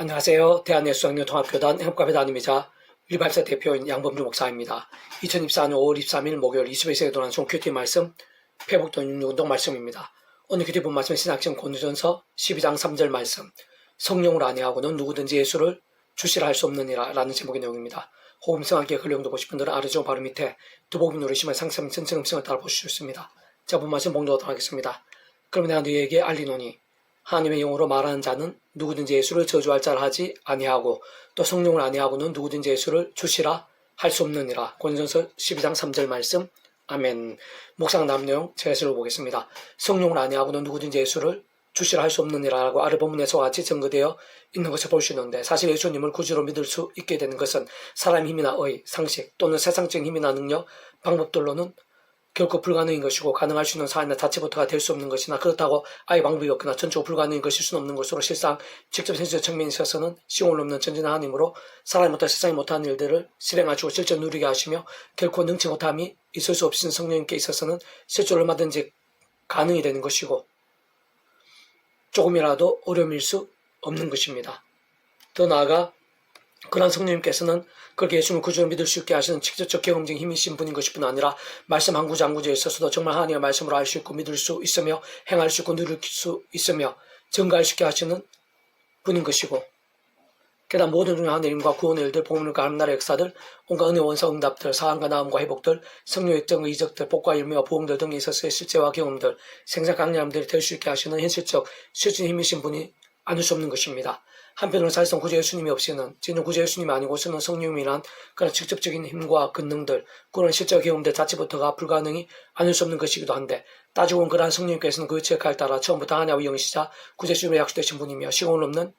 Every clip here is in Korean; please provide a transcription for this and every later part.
안녕하세요. 대한예수학년통합교단 행복가배단임이자 일발사 대표인 양범주 목사입니다. 2024년 5월 23일 목요일 21세기 도난 송 큐티 말씀 회복돈 66운동 말씀입니다. 오늘 큐티 본 말씀 신학점 고린도전서 12장 3절 말씀 성령을 아니하고는 누구든지 예수를 주시라 할 수 없느니라 라는 제목의 내용입니다. 호음성 함께 흘려용도 보실 분들은 아래쪽 바로 밑에 두 부분 누르시면 상세한 전체 음성을 따라 보실 수 있습니다. 자, 본 말씀 봉독하도록 하겠습니다. 그럼 내가 너희에게 알리노니 하나님의 영으로 말하는 자는 누구든지 예수를 저주할 자라 하지 아니하고 또 성령을 아니하고는 누구든지 예수를 주시라 할 수 없느니라. 고린도전서 12장 3절 말씀. 아멘. 묵상 다음 내용 제가 읽어보겠습니다. 성령을 아니하고는 누구든지 예수를 주시라 할 수 없느니라 라고 아래 본문에서와 같이 증거되어 있는 것을 볼 수 있는데, 사실 예수님을 구주로 믿을 수 있게 되는 것은 사람의 힘이나 의, 상식 또는 세상적인 힘이나 능력, 방법들로는 결코 불가능인 것이고, 가능할 수 있는 사안이나 자체부터가 될 수 없는 것이나, 그렇다고 아예 방법이 없거나 전적으로 불가능인 것일 수는 없는 것으로, 실상 직접 현실적 측면에 있어서는 시공을 넘는 전진한 하나님으로 사람이 못한 세상이 못하는 일들을 실행하시고 실제 누리게 하시며, 결코 능치 못함이 있을 수 없으신 성령님께 있어서는 실제로 얼마든지 가능이 되는 것이고, 조금이라도 어려움일 수 없는 것입니다. 더 나아가 그러한 성령님께서는 그렇게 예수님을 구주로 믿을 수 있게 하시는 직접적 경험적인 힘이신 분인 것일 뿐 아니라, 말씀 한 구절 한 구절에 있어서도 정말 하나님의 말씀으로 알 수 있고 믿을 수 있으며 행할 수 있고 누릴 수 있으며 증거할 수 있게 하시는 분인 것이고, 게다가 모든 중요한 일임과 구원의 일들, 복음과 하나님의 역사들, 온갖 은혜 원사 응답들, 사함과 나음과 회복들, 성령 역정과 이적들, 복과 열매와 부흥들 등에 있어서의 실제와 경험들, 생사 강렬함들이 될 수 있게 하시는 현실적 실질 힘이신 분이 아닐 수 없는 것입니다. 한편으로 사실상 구주 예수님이 없이는, 진정 구주 예수님이 아니고서는 성령님이란 그런 직접적인 힘과 권능들, 그런 실제 경험들 자체부터가 불가능이 아닐 수 없는 것이기도 한데, 따지고 보면 그러한 성령님께서는 그 위치에 따라 처음부터 하나님의 영이시자 구주 예수님의 약속되신 분이며, 시공을 넘는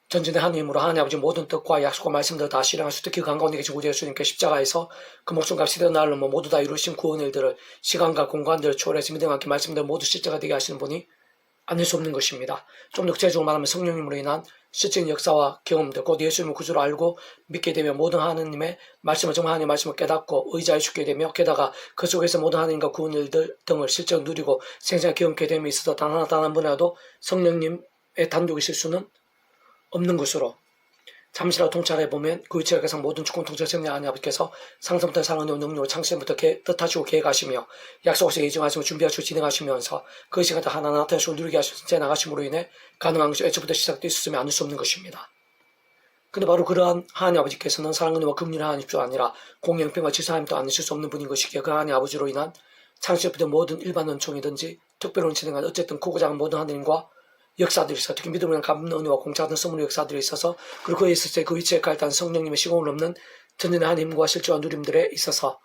전진의 하나님으로 하나님 아버지 모든 뜻과 약속과 말씀들을 다 실행할 수, 특히 그 한가운데 계신 구주 예수님께 십자가에서 그 목숨과 시대의 날로 모두 다 이루신 구원의 일들을 시간과 공간들을 초월해서 믿음과 함께 말씀들 모두 실제가 되게 하시는 분이 아닐 수 없는 것입니다. 좀 더 구체적으로 말하면 성령님으로 인한 실제적인 역사와 경험들, 곧 예수님을 구주로 알고 믿게 되면 모든 하나님의 말씀을, 정말 하나님의 말씀을 깨닫고 의지할 수 있게 되며, 게다가 그 속에서 모든 하나님과 구원 일들 등을 실제로 누리고 생생하게 경험하게 됨에 있어서 단 한 번이라도 성령님의 단독이 있을 수는 없는 것으로, 잠시라도 통찰해보면 그 위치가 가장 모든 주권 통치 성령 하나님 아버지께서 상상부터 사랑하는 능력으로 창세부터 뜻하시고 계획하시며 약속하시고 예정하시며 준비하시고 진행하시면서 그 시간에 하나하나 나타나시고 누리게 하시고 재나가심으로 인해 가능한 것이 애초부터 시작되어 있었으면 않을 수 없는 것입니다. 근데 바로 그러한 하나님 아버지께서는 사랑은혜와 긍휼의 하나님뿐 아니라 공영평과 지사함도 않으실 수 없는 분인 것이기에, 그 하나님 아버지로 인한 창세부터 모든 일반 은총이든지 특별한 진행한 어쨌든 크고 작은 모든 하나님과 역사들이 있어, 특히 믿음을 갚는 은혜와 공짜 같은 선물의 역사들이 있어서, 그리고 그에 있을 때 그 위치에 갈단 성령님의 시공을 넘는 전진의 하나님과 실제와 누림들에 있어서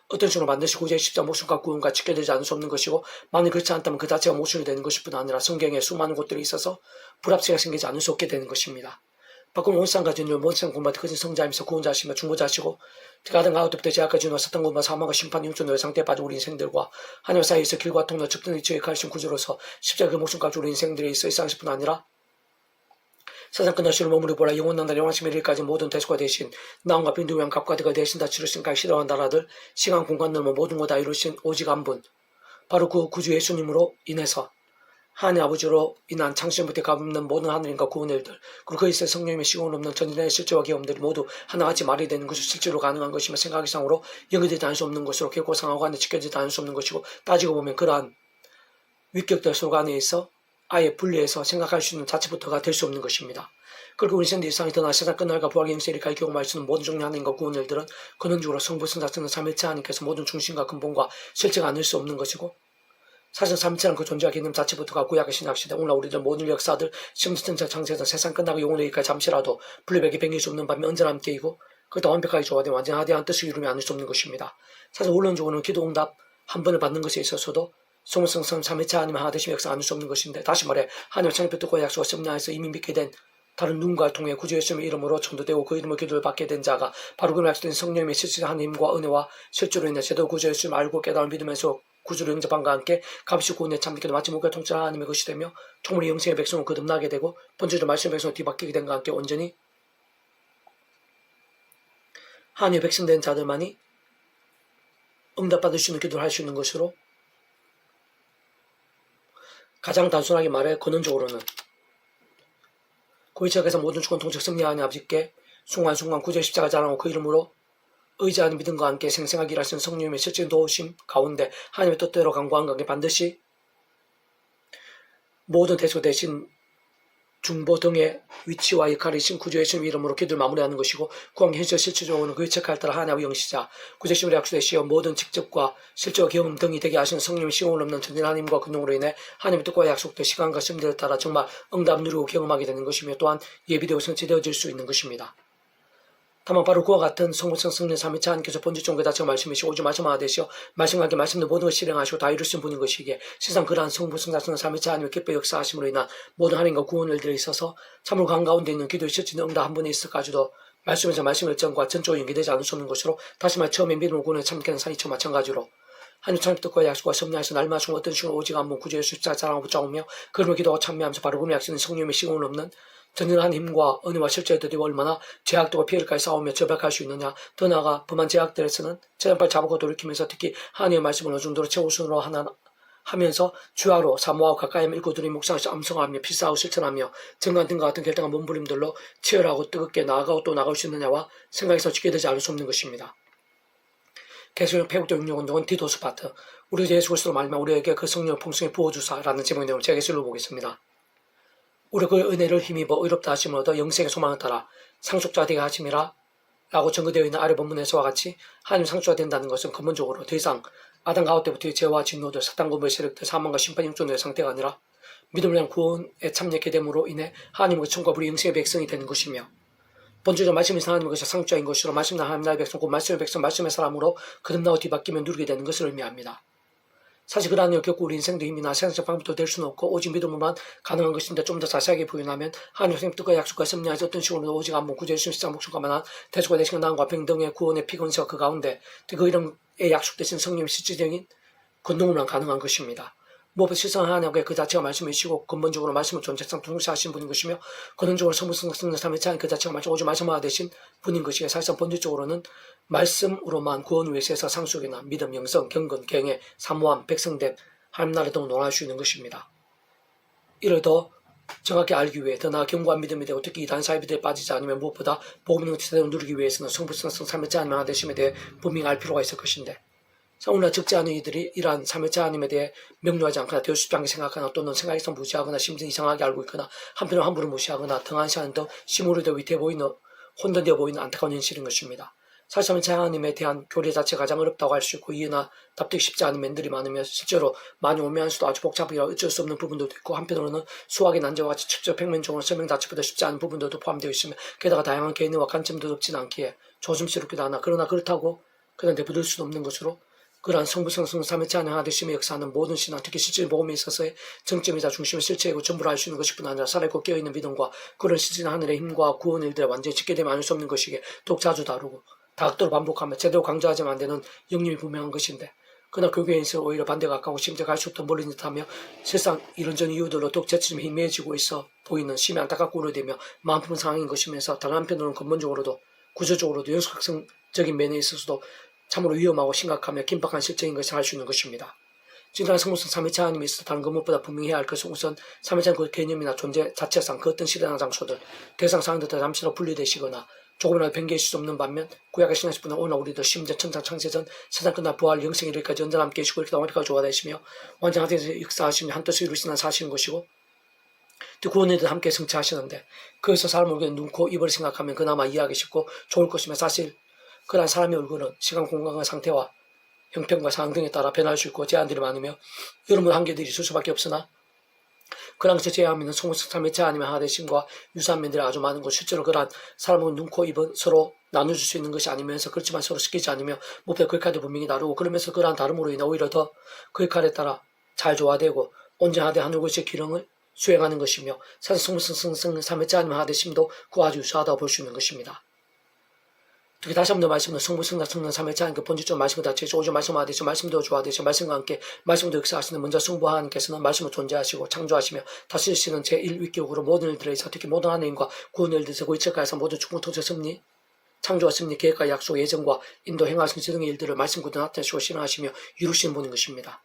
어떤 식으로 만드시고 구제의 십자 목숨과 구원과 지켜되지 않을 수 없는 것이고, 만약 그렇지 않다면 그 자체가 모순이 되는 것일 뿐 아니라 성경에 수많은 곳들이 있어서 불합치가 생기지 않을 수 없게 되는 것입니다. 바꾸는 온상 가진 원상 공부한테 커진 성자이면서 구원자시며 중보자시고, 가장 아웃 때부터 제약까지 누워 사탄 공부와 사망과 심판 영존의 상태에 빠진 우리 인생들과 하나님 사이에서 길과 통로 적당히 지역하신 구조로서 십자가 그 목숨까지 우리 인생들에 있어 일상실 뿐 아니라 세상 끝날수록 머무르 보라 영원한 영원심의 일까지 모든 대수가 되신 나음과 빈두양 갑과 대가 대신 다 치르신 가 싫어한 나라들 시간 공간 넘어 모든 것 다 이루신 오직 한 분, 바로 그 구주 예수님으로 인해서 하나님 아버지로 인한 창시전부터 갚는 모든 하나님과 구원의 일들, 그리고 그 있을 성령님의 시공을 넘는 전진의 실제와 경험들이 모두 하나같이 말이 되는 것이 실제로 가능한 것이며, 생각이상으로 연결되지 않을 수 없는 것으로 결코 상하고 안에 지켜지지 않을 수 없는 것이고, 따지고 보면 그러한 위격들 속 안에 있어 아예 분리해서 생각할 수 있는 자체부터가 될 수 없는 것입니다. 그리고 우리 생들 일상이 떠나 세상 끝날과 부활의 영세를 가히 경험할 수 있는 모든 종류 하나님과 구원의 일들은 근원적으로 성부 성자성은 삼일체 하나님께서 모든 중심과 근본과 실체가 아닐 수 없는 것이고, 사실 삼체라는 그 존재와 개념 자체부터가 구약의 신약시대, 오늘날 우리들 모든 역사들, 심지전자 창세에서 세상 끝나고 영혼의 일까지 잠시라도 분리백이 변길 수 없는 밤이 언제나 함께이고, 그것도 완벽하게 조화된 완전 하대한 뜻을 이루며 않을 수 없는 것입니다. 사실 원론적으로는 기도 응답 한 번을 받는 것에 있어서도 성성성 삼위체 하나님 하나 되심 역사 않을 수 없는 것인데, 다시 말해 하나님의 창립 뜻과 약속과 섭리하에서 이미 믿게 된 다른 누군가를 통해 구주 예수님의 이름으로 전도되고 그 이름으로 기도를 받게 된 자가 바로 그 약속된 성령님의 실질한 힘과 은혜와 실제로 인해 제대로 구주 예수님을 알고 깨달은 믿으면서 구주를 영접함과 함께 값이 구원에 참기도 마치 목표 통찰 하나님의 것이 되며, 총물이 영생의 백성을 거듭나게 되고 본질의 말씀의 백성을 뒤바뀌게 된과 함께 온전히 하나님의 백성된 자들만이 응답받을 수 있는 기도를 할 수 있는 것으로, 가장 단순하게 말해 근원적으로는 그 위치에서 모든 주권 통책 승리하는 아버지께 순간순간 구제 십자가 자랑하고 그 이름으로 의지하는 믿음과 함께 생생하게 일하시는 성령님의 실질적인 도우심 가운데 하나님의 뜻대로 강구한 관계 반드시 모든 대소 대신 중보 등의 위치와 역할이신 구주의 신 이름으로 기도를 마무리하는 것이고 구한 현실 실질적으로는 그 위치에 따라 하나님의 영시자 구제심을 약속되시어 모든 직접과 실제와 경험 등이 되게 하시는 성령의 시공을 없는 전진 하나님과 근동으로 인해 하나님의 뜻과 약속된 시간과 시점들에 따라 정말 응답 누리고 경험하게 되는 것이며 또한 예비되고 성취되어질 수 있는 것입니다. 다만 바로 그와 같은 성부성 성령 삼위체 하나님께서 본질적인 그 자체가 말씀이시고 오직 말씀하나 되시어 말씀과 함께 말씀도 모든 것을 실행하시고 다 이루신 분인 것이기에 세상 그러한 성부성 자성 삼위체 하나님의 기뻐 역사하심으로 인한 모든 하나님과 구원을 들에 있어서 참으로 강 가운데 있는 기도의 실질은 응답 한 분에 있을까지도 말씀에서 말씀 일정과 전적으로 연계되지 않을 수 없는 것으로 다시 말 처음에 믿음을 구원에 참견한 사이처 마찬가지로 하나님 참의 뜻과 약속과 섭리하여서 날마다 중 어떤 식으로 오직 한번 구주의 숫자 자랑하고 붙잡으며 그러면 기도하고 참여하면서 바로 그의 약속은 성령의 시공을 없는 전능한 힘과 은혜와 실제들이 얼마나 제약들과 피해를까지 싸우며 저백할 수 있느냐. 더 나아가 범한 제약들에서는 재단발 잡고 돌이키면서 특히 하나님의 말씀을 어느 정도로 최우선으로 하면서 주야로 사모하고 가까이 읽고 들이 묵상하시 암송하며 필사하고 실천하며 정관 등과 같은 결정한 몸부림들로 치열하고 뜨겁게 나아가고 또 나갈 수 있느냐와 생각에서 지게 되지 않을 수 없는 것입니다. 계속적 폐국적 육력운동은 디도스 파트. 우리 예수 그리스도로 말미암아 우리에게 그 성령을 풍성히 부어주사라는 제목의 내용을 제가 예술로 보겠습니다. 우리 그 은혜를 힘입어 의롭다 하심을 얻어 영생의 소망을 따라 상속자 되게 하심이라 라고 전거되어 있는 아래 본문에서와 같이 하나님 상속자 된다는 것은 근본적으로 더 이상 아담 가호 때부터의 죄와 진노들 사탄 공부의 세력들 사망과 심판 영존의 상태가 아니라 믿음을 위한 구원에 참여하게 됨으로 인해 하나님의 천국과 우리 영생의 백성이 되는 것이며 본주적 말씀이 하나님의 것이 상속자인 것으로 말씀 하나님 나의 백성 곧 말씀의 백성 말씀의 사람으로 거듭나고 뒤바뀌며 누리게 되는 것을 의미합니다. 사실 그러한 일 겪고 우리 인생도 힘이나 세상적 방법도 될 수는 없고 오직 믿음으로만 가능한 것인데 좀 더 자세하게 부연하면 하나님의 생명 뜻과 약속과 섭리하지 어떤 식으로도 오직 한번 구제의 순수자 목숨과만한 대속과 대신과 나음과 평등의 구원의 피건세와 그 가운데 그 이름에 약속되신 성령의 실질적인 건동으로만 가능한 것입니다. 무엇보다 실성한 하나님의 그 자체가 말씀이시고 근본적으로 말씀을 존재상 동시하신 분인 것이며 근원적으로 성부성성 삼위체 하나님 그 자체가 말씀 오직 말씀하나 되신 분인 것이기에 사실상 본질적으로는 말씀으로만 구원 위에서 상속이나 믿음, 영성, 경건, 경애, 사모함, 백성됨, 하나님 나라 등을 논할 수 있는 것입니다. 이를 더 정확히 알기 위해 더 나아 견고한 믿음이 되고 특히 이단 사이비들에 빠지지 않으면 무엇보다 복음의 제대로 누리기 위해서는 성부성성 삼위체 하나님 하나 되심에 대해 분명히 알 필요가 있을 것인데 오늘날 적지 않은 이들이 이러한 삼위체 하나님에 대해 명료하지 않거나 되어 싶지 않게 생각하거나 또는 생각에서 무시하거나 심지어 이상하게 알고 있거나 한편으로 함부로 무시하거나 등한시하는 등 심오르되 위태해 보이는 혼돈되어 보이는 안타까운 현실인 것입니다. 사실 삼위체 하나님에 대한 교리 자체가 가장 어렵다고 할 수 있고 이해나 답되기 쉽지 않은 면들이 많으며 실제로 많이 오묘한수도 아주 복잡하고 어쩔 수 없는 부분도 있고 한편으로는 수학의 난제와 같이 직접 평면적으로 설명 자체보다 쉽지 않은 부분들도 포함되어 있으며 게다가 다양한 개인과 관점도 없지는 않기에 조심스럽기도 하나 그러나 그렇다고 그냥 내버릴 수는 없는 것으로 그러한 성부성성 삼위체 하나님 하나 되심의 역사는 모든 신앙 특히 실질 복음에 있어서의 정점이자 중심의 실체이고 전부를 알 수 있는 것일 뿐 아니라 살아있고 깨어있는 믿음과 그런 실질 하늘의 힘과 구원 일들에 완전히 짓게 되면 알 수 없는 것이기에 더욱 자주 다루고 다각도로 반복하며 제대로 강조하지만 안 되는 영림이 분명한 것인데 그러나 교계에서 오히려 반대가 가까워 심지어 갈 수 없던 멀리 듯하며 세상 이런저런 이유들로 더욱 재치좀 희미해지고 있어 보이는 심히 안타깝고 우려되며 마음 푸는 상황인 것이면서 다른 한편으로는 근본적으로도 구조적으로도 연속학성적인 면에 있어서도 참으로 위험하고 심각하며 긴박한 실정인 것을 알 수 있는 것입니다. 지금까지 성부성 삼위체 하나님이 있어 다른 것 무엇보다 분명히 해야 할 것은 우선 삼위체는 그 개념이나 존재 자체상 그 어떤 시대나 장소들 대상 상황들도 잠시로 분리되시거나 조금이라도 변개하실 수 없는 반면 구약의 신앙식보다 오늘 우리도 심지어 천상 창세전 세상 끝나 부활 영생 이르기까지 언제나 함께 계시고 이렇게 나오니까 좋아되시며 완전하게 역사하시며 한뜻을 이루시는 사실인 것이고 또 구원에도 함께 성취하시는데 그에서 사람 얼굴에 눈, 코, 입을 생각하면 그나마 이해하기 쉽고 좋을 것이며 사실 그러한 사람의 얼굴은 시간, 공간과 상태와 형편과 상황 등에 따라 변할 수 있고 제한들이 많으며 여러분 한계들이 있을 수밖에 없으나 그러한 것에 제한하면 성부성 삼위체 하나님의 하나 되심과 유사한 면들이 아주 많은 것 실제로 그러한 사람은 눈, 코, 입은 서로 나눠줄 수 있는 것이 아니면서 그렇지만 서로 시키지 않으며 무엇보다 그 역할도 분명히 다르고 그러면서 그러한 다름으로 인해 오히려 더 그 역할에 따라 잘 조화되고 온전하되 하늘 것의 기능을 수행하는 것이며 사실 성부성 삼위체 하나님의 하나 되심도 그와 아주 유사하다고 볼 수 있는 것입니다. 특히 다시 한번 더 말씀은 성부성과 성령 삼위체 하나님 그 본질적 말씀을 다치시고 오직 말씀하되 말씀도 조화되시고 말씀과 함께 말씀도 역사하시는 먼저 성부 하나님께서는 말씀을 존재하시고 창조하시며 다스리시는 제1위격으로 모든 일들에 있어 특히 모든 하나님과 구원 일들에서 그 이체가에서 모든 축복 통제 섭리 창조와 섭리 계획과 약속 예정과 인도 행하신 등의 일들을 말씀 그대로 나타내시고 실행하시며 이루시는 분인 것입니다.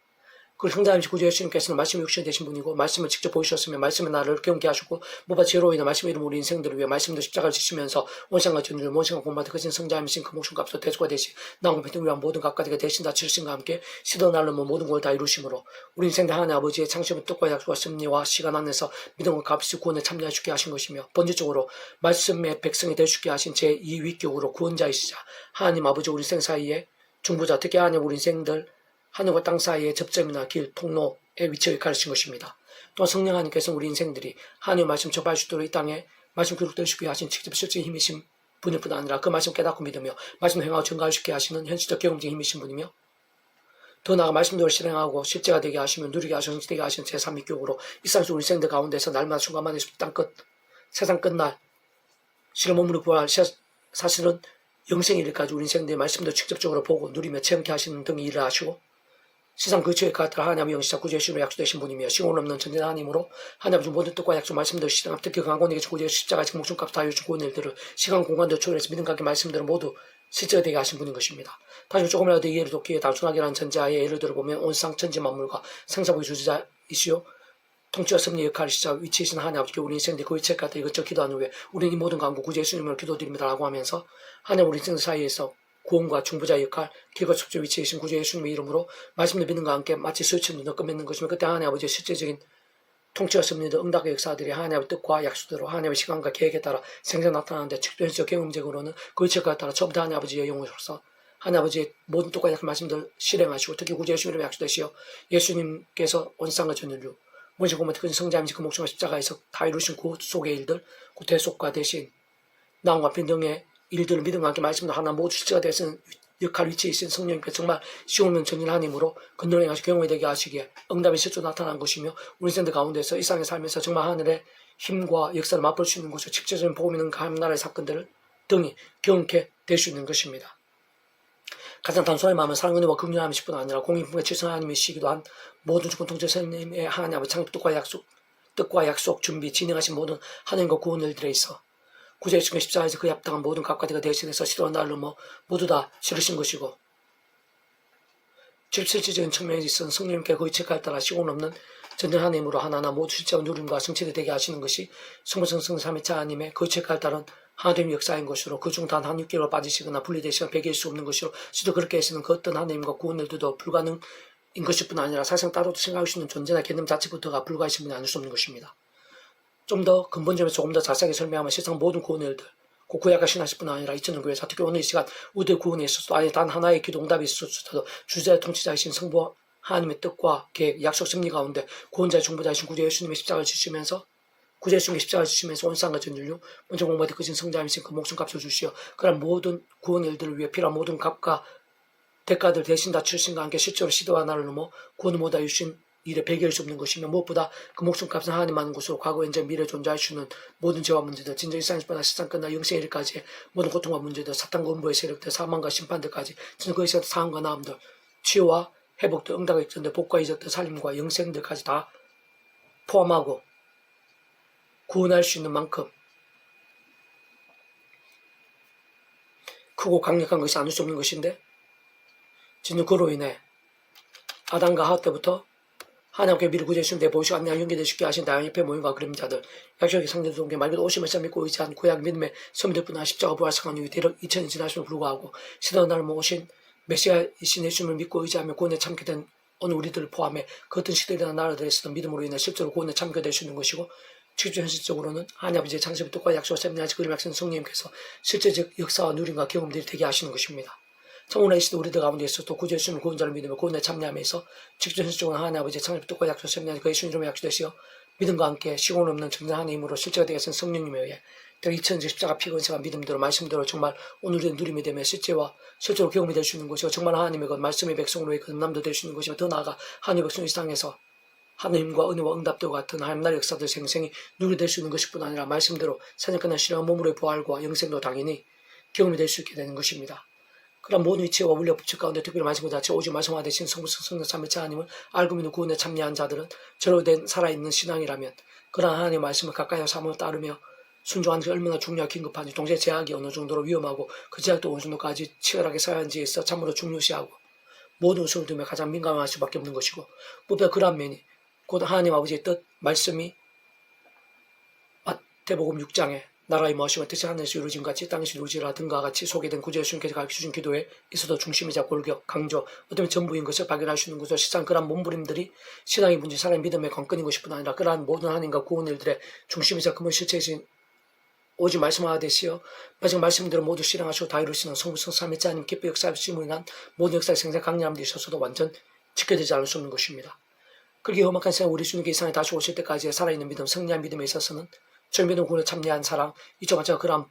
그 성자님이신 구주 예수님께서는 말씀이 육신이 되신 분이고 말씀을 직접 보이셨으며 말씀의 나를 경험케 하시고 무바 죄로 인해 말씀의 이름 우리 인생들을 위해 말씀도 십자가를 지시면서 온상과 전율 원상과 공마다 그신 성자님이신 그 목숨 값으로 대조가 되시 나온 배틀 위한 모든 각가지가 대신 다 치르신과 함께 시도 날름은 모든 걸 다 이루심으로 우리 인생들 하나님 아버지의 창조의 뜻과 약속과 승리와 시간 안에서 믿음과 값을 구원에 참여하시게 하신 것이며 번지적으로 말씀의 백성이 되시게 하신 제2위격으로 구원자이시자 하나님 아버지 우리 인생 사이에 중보자 특히 하나님 우리 인생들 하늘과 땅 사이의 접점이나 길, 통로의 위치를 가르친 것입니다. 또한 성령 하나님께서 우리 인생들이 하나님의 말씀 접할 수 있도록 이 땅에 말씀 기록되시게 하신 직접 실제 힘이신 분일 뿐 아니라 그 말씀 깨닫고 믿으며 말씀 행하고 증가하시게 하시는 현실적 경험적인 힘이신 분이며 더 나아가 말씀대로 실행하고 실제가 되게 하시며 누리게 하시고 되게 하시는 제3위격으로 이 땅에서 우리 인생들 가운데서 날마다 순간만에 땅 끝, 세상 끝날 실을 몸으로 부활 사실은 영생의 일까지 우리 인생들의 말씀도 직접적으로 보고 누리며 체험케 하시는 등의 일을 하시고 세상 그 죄의 가득한 하나님의 영시자 구주 예수님으로 약속되신 분이며 시공 없는 전진 하나님으로 하나님 모든 뜻과 약속 말씀들 실행 특히 강권에게 구주 예수 십자가 지금 목숨값 다 주고 있는 일들을 시간 공간도 초월해서 믿음 가게 말씀들을 모두 실제가 되게 하신 분인 것입니다. 다시 조금이라도 이해를 돕기에 단순하게라는 전제하에 예를 들어보면 온 세상 천지 만물과 생사복의 주지자이시오 통치와 섭리의 역할이시자 위치이신 하나님 아버지께 우리 인생들이 그 위치에 갖다 이것저것 기도한 후에 우리는 이 모든 강구 구주 예수님을 기도드립니다 라고 하면서 하나님 우리 인생 사이에서 구원과 중보자의 역할, 길과 첩주 위치이신 구주 예수님의 이름으로 말씀을 믿는과 함께 마치 스치는 눈을 끝맺는 것이며 그때 하나님 아버지의 실제적인 통치와 섭리의 응답의 역사들이 하나님의 뜻과 약속대로 하나님의 시간과 계획에 따라 생생 나타나는데 측도현실적 경험적으로는 그 위치에 따라 처음부터 하나님 아버지의 영으로서 하나님 아버지의 모든 뜻과 약속 말씀들 실행하시고 특히 구주 예수님의 약속되시어 예수님께서 온상과 전율로 원시 공무 특근 성자임시 그 목숨과 십자가에서 다 이루신 그 속의 일들, 그 대속과 대신 나음과 빈등의 일들을 믿음과 함께 말씀도 하나 모두 실제가 되는 역할 위치에 있는 성령님께서 정말 시오면 전일한 힘으로 근동에 가시 경험이 되게 하시기에 응답의 실조 나타난 것이며 우리 인생들 가운데서 이 땅에 살면서 정말 하늘의 힘과 역사를 맛볼 수 있는 것을 직접적인 복음 있는 하나님의 사건들을 등이 경험케 될 수 있는 것입니다. 가장 단순한 마음은 사랑 은혜와 긍휼함이실 뿐 아니라 공인품의 최선 하나님이시기도 한 모든 주권 통치 선생님의 하나님의 창조 뜻과 약속 준비 진행하신 모든 하나님과 구원들에 있어 구주 예수님의 십자가에서 그에 합당한 모든 값과 대신해서 시도한 날로 모두 다 치르신 것이고 실질적인 측면에 있어서 성령님께 그 위치에 따라 시공 없는 전전 하나님으로 하나하나 모두 실제와 누림과 성취를 되게 하시는 것이 성부성성 삼위차 하나님의 그 위치에 따른 하나님의 역사인 것으로 그중 단 한 6개월 빠지시거나 분리되시거나 배개일 수 없는 것이로 시도 그렇게 해서는 그 어떤 하나님과 구원을도 불가능인 것일 뿐 아니라 사실상 따로도 생각할 수 있는 존재나 개념 자체부터가 불가하신 분이 아닐 수 없는 것입니다. 좀 더 근본적으로 조금 더 자세하게 설명하면 세상 모든 구원일들 그 구약과 신하실 뿐 아니라 2000년 교회에서 특히 오늘 이 시간 우리의 구원에 있어서도 아니 단 하나의 기도 응답이 있었어도 주자의 통치자이신 성부 하나님의 뜻과 계획 약속 승리 가운데 구원자의 중보자이신 구주 예수님의 십자가를 지시면서 구주 예수님의 십자가를 지시면서 온 세상과 전율로 먼저 공부하듯 그신 성자이신 그 목숨값을 주시어 그런 모든 구원 일들을 위해 필요한 모든 값과 대가들 대신 다 출신과 함께 실제로 시도와 나를 넘어 구원을 못하 주신 일에 배개할 수 없는 것이며 무엇보다 그 목숨값은 하나님 하는 것으로 과거 현재 미래 존재할 수 있는 모든 죄와 문제들 진정 일상에서보다 세상 끝나 영생의 일까지 모든 고통과 문제들 사탄과 음부의 세력들 사망과 심판들까지 진정 그 시간 상황과 나음들 치유와 회복들 응답의 역전들 복과 이적들 살림과 영생들까지 다 포함하고 구원할 수 있는 만큼 크고 강력한 것이 아닐 수 없는 것인데 진정 그로 인해 아담과 하와 때부터 하나님께 미리 구제 주신 내 보시고 안내한 연계되 쉽게 하신 다양한 옆에 모임과 그림자들 약속의 상대도 동계 말고도 오심을 참 믿고 의지한 구약 믿음의 선비들뿐 아니라 십자가 부활성한 이후 대략 2000년 지나심을 불구하고 시대의 날을 모으신 메시아이신 예수님을 믿고 의지하며 구원에 참게 된 어느 우리들을 포함해 그 어떤 시대나 나라들에서도 믿음으로 인해 실제로 구원에 참게 될 수 있는 것이고 직접 현실적으로는 하나님 아버지의 창세의 뜻과 약속을 샘내하시 그를 약속한 성령님께서 실제적 역사와 누림과 경험들이 되게 하시는 것입니다. 성원의 시대 우리들 가운데 있어서 구주 예수님을 구원자를 믿으며 구원에 참여하면서 직접 현실적으로 하나님 아버지의 창조의 뜻과 약속을 샘내하시 그 예수님 이름으로 약속되시어 믿음과 함께 시공 없는 정당한 힘으로 실제가 되게 하신 성령님에 의해 2000년 십자가 피건세가 믿음대로 말씀대로 정말 오늘의 누림이 되며 실제로 경험이 될 수 있는 것이고 정말 하나님의 것 말씀의 백성으로의 건남도 될 수 있는 것이며 더 나아가 하나님의 백성 이 땅에서 하나님과 은혜와 응답도 같은 하나님 나라의 역사들 생생히 누리될 수 있는 것일 뿐 아니라 말씀대로 사냥끝난 신령한 몸으로의 부활과 영생도 당연히 경험이 될 수 있게 되는 것입니다. 그런 모든 이치와 원리와 법칙 가운데 특별히 말씀과 자체 오직 말씀화 되신 성부 삼위차 하나님을 알고 믿는 구원에 참여한 자들은 저로 된 살아있는 신앙이라면 그러한 하나님의 말씀을 가까이 삼으며 따르며 순종하는 것이 얼마나 중요하고 긴급한지 동시에 제약이 어느 정도로 위험하고 그 제약도 어느 정도까지 치열하게 사야한지에 있어 참으로 중요시하고 모든 우선을 두며 가장 민감할 수밖에 없는 것이고, 무엇보다 그러한 면이 곧 하나님 아버지의 뜻, 말씀이 마태복음 6장에 나라의 무엇이고 뜻이 하늘에서 이루어진 같이 땅에서 이루어지라 등과 같이 소개된 구제 예수님께서 가르쳐주신 기도에 있어도 중심이자 골격, 강조, 어쩌면 전부인 것을 발견할 수 있는 것으로 실상 그러한 몸부림들이 신앙의 문제, 사람의 믿음의 관건인 것일 뿐 아니라 그러한 모든 하나님과 구원의 일들의 중심이자 근본 실체이신 오직 말씀하듯이요 마지막 말씀대로 모두 실행하시고 다 이루시는 성부성 삼위째 하나님 기뻐 역사하심으로 인한 모든 역사의 생생 강렬함들이 있어서도 완전 지켜지지 않을 수 없는 것입니다. 그렇게 험악한 세상 우리 주님께 이 세상에 다시 오실 때까지의 살아있는 믿음, 승리한 믿음에 있어서는 저 믿음 구원에 참여한 사랑, 이쪽 마찬가지로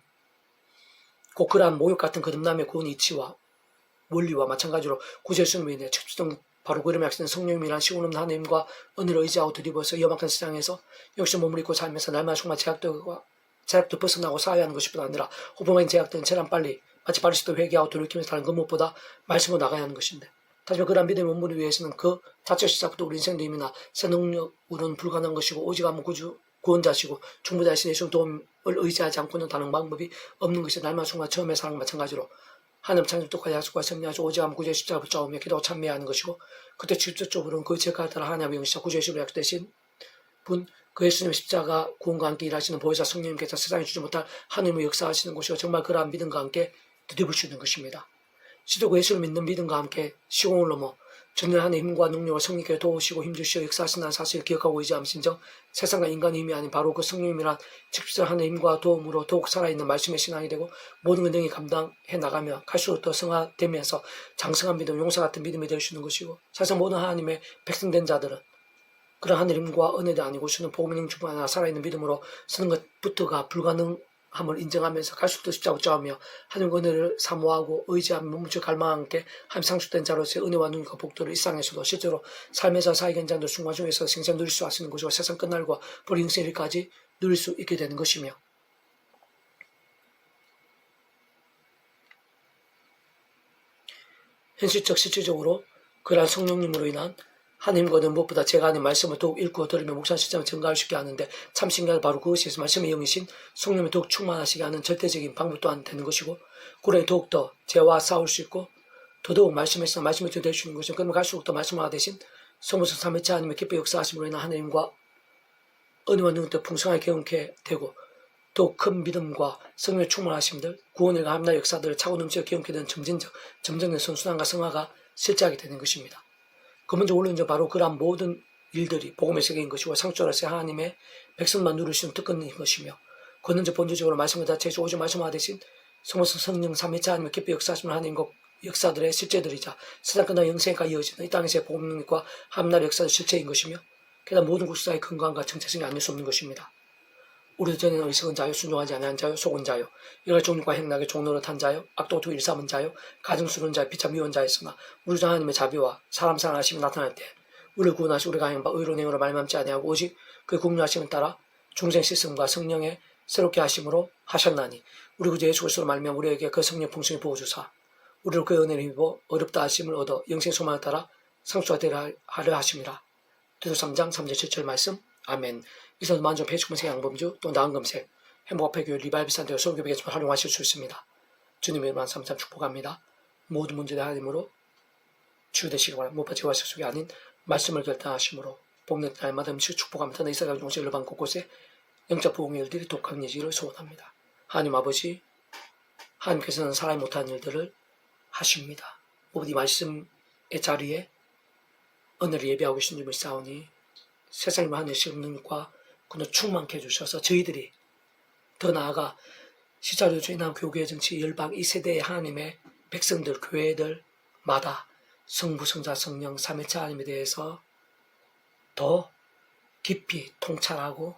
그러한 모욕 같은 거듭남의 구원의 이치와 원리와 마찬가지로 구주 예수님으로 인해 직접적 바로 그림에 약속된 성령님이란 시공 없는 하나님과 은혜를 의지하고 드리버서 이 험악한 세상에서 역시 몸을 입고 살면서 날마다 정말 제약도 벗어나고 사회하는 것이 뿐 아니라 호범한 제약들은 재난 빨리 마치 바리새도 회개하고 돌이키면서 다른 것 무엇보다 말씀으로 나가야 하는 것인데 하지만 그러한 믿음의 몸부를 위해서는 그 자체 시작부터 우리 인생도 힘이나 새 능력으로는 불가능한 것이고 오직 한번 구원자시고 중보자이신 예수의 도움을 의지하지 않고는 다른 방법이 없는 것이 날마다 순간 처음의 사랑 마찬가지로 하나님 창조 똑같이 약속과 승리하시고 오직 한번 구주의 십자가 붙잡으며 기도하고 참여하는 것이고 그때 직접적으로는 그 제가 따라 하나님의 영시자 구주의 십자가 약속되신 분 그 예수님의 십자가 구원과 함께 일하시는 보혜사 성령님께서 세상에 주지 못할 하나님의 역사하시는 것이고 정말 그러한 믿음과 함께 드디어 수 있는 것입니다. 시도고 예수를 믿는 믿음과 함께 시공을 넘어 전능한 힘과 능력을 성령께 도우시고 힘주시어 역사하신다는 사실을 기억하고 의지함신정 세상과 인간의 힘이 아닌 바로 그 성령님이란 직접적인 하나님의 힘과 도움으로 더욱 살아있는 말씀의 신앙이 되고 모든 은행이 감당해 나가며 갈수록 더 성화되면서 장성한 믿음, 용사 같은 믿음이 될 수 있는 것이고 사실 모든 하나님의 백성된 자들은 그런 하늘임과 은혜도 아니고 주는 복음의 중뿐 아니라 살아있는 믿음으로 쓰는 것부터가 불가능함을 인정하면서 갈수록 더 십자가 붙잡으며 하나님의 은혜를 사모하고 의지하며 몸부처 갈망한 게 하나님 상속된 자로서의 은혜와 능력과 복도를 일상에서도 실제로 삶에서 사회 현장들 순간 중에서 생생 누릴 수 있는 것이고 세상 끝날과 벌 인생일까지 누릴 수 있게 되는 것이며 현실적 실질적으로 그러한 성령님으로 인한 하나님과는 무엇보다 제가 하는 말씀을 더욱 읽고 들으며 묵상 실천을 증가할 수 있게 하는데 참 신기하게 바로 그것이 말씀의 영이신 성령이 더욱 충만하시게 하는 절대적인 방법 또한 되는 것이고 그러니 더욱더 죄와 싸울 수 있고 더더욱 말씀에서 말씀을 될 수 있는 것이고 그러면 갈수록 더 말씀하가 되신 성부성 삼위째 하나님의 기뻐 역사하심으로 인한 하나님과 은혜와 능력도 풍성하게 경험케 되고 더욱 큰 믿음과 성령의 충만하심들 구원과 함나 역사들을 차고 넘쳐 경험케 되는 점진적 선순환과 성화가 실제하게 되는 것입니다. 그 먼저 원론적 바로 그러한 모든 일들이 복음의 세계인 것이고 상주로서 하나님의 백성만 누릴 수 있는 특권인 것이며 권능적 본질적으로 말씀을 자체에서 오직 말씀하듯이 성부성 성령 삼위째 하나님의 기뻐 역사하시는 하나님과 역사들의 실제들이자 세상 끝나 영생까지 이어지는 이 땅에서의 복음 능력과 함나라의 역사의 실체인 것이며 게다가 모든 국사의 건강과 정체성이 아닐 수 없는 것입니다. 우리도 전에는 의식은 자요, 순종하지 아니한 자요, 속은 자요, 여러 종류과 행락의 종로를 탄 자요, 악도투 일삼은 자요, 가증스러운 자요, 비참 미운 자였으나 우리 주 하나님의 자비와 사람 사랑하심이 나타날 때 우리를 구원하시고 우리가 행바 의로운 행위로 말맘지 아니하고 오직 그의 국류하심을 따라 중생 시스템과 성령의 새롭게 하심으로 하셨나니 우리 구주 예수 그리스도로 말미암아 우리에게 그 성령 풍성히 부어주사 우리를 그의 은혜를 입어 어렵다 하심을 얻어 영생 소망을 따라 상수가 되려 하려 하심이라. 디도서 3장 3절 7절 말씀. 아멘. 이선 만족 폐축금색 양범주 또 나은금색 행복합회교회 리발비산대와 소교백에 활용하실 수 있습니다. 주님의 이름으로 삼삼 축복합니다. 모든 문제를 하나님으로 치유되시기 바랍니다. 무엇보다 제와 세속이 아닌 말씀을 결단하심으로 복는 날마다 음식 축복하면서 내 이사가 용서 일반 곳곳에 영적 부흥의 일들이 독한 예지를 소원합니다. 하나님 아버지 하나님께서는 사람이 못한 일들을 하십니다. 모든 이 말씀의 자리에 은혜를 예배하고 계신 주님을 싸우니 세상의 하늘의 능력과 그는 충만케 해주셔서 저희들이 더 나아가 시자료 주인한 교회 정치 열방 이 세대의 하나님의 백성들 교회들마다 성부 성자 성령 삼위째 하나님에 대해서 더 깊이 통찰하고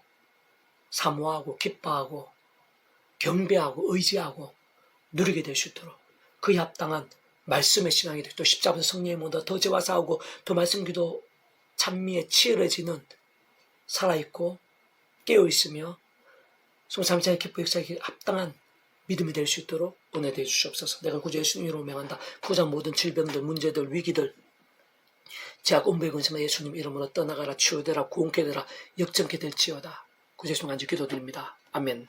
사모하고 기뻐하고 경배하고 의지하고 누리게 될 수 있도록 그에 합당한 말씀의 신앙이 되고 또 십자가에서 성령의 모두 더 죄와 싸우고 더 말씀기도 찬미에 치열해지는 살아있고 깨어있으며 성삼위째 기뻐 역사에 합당한 믿음이 될 수 있도록 은혜 되어 주시옵소서. 내가 구주 예수님으로 명한다. 구장 모든 질병들 문제들 위기들 제약 온부의 근심을 예수님 이름으로 떠나가라 치유되라 구원케 되라 역정케 될지어다. 구주 예수님 간절히 기도드립니다. 아멘.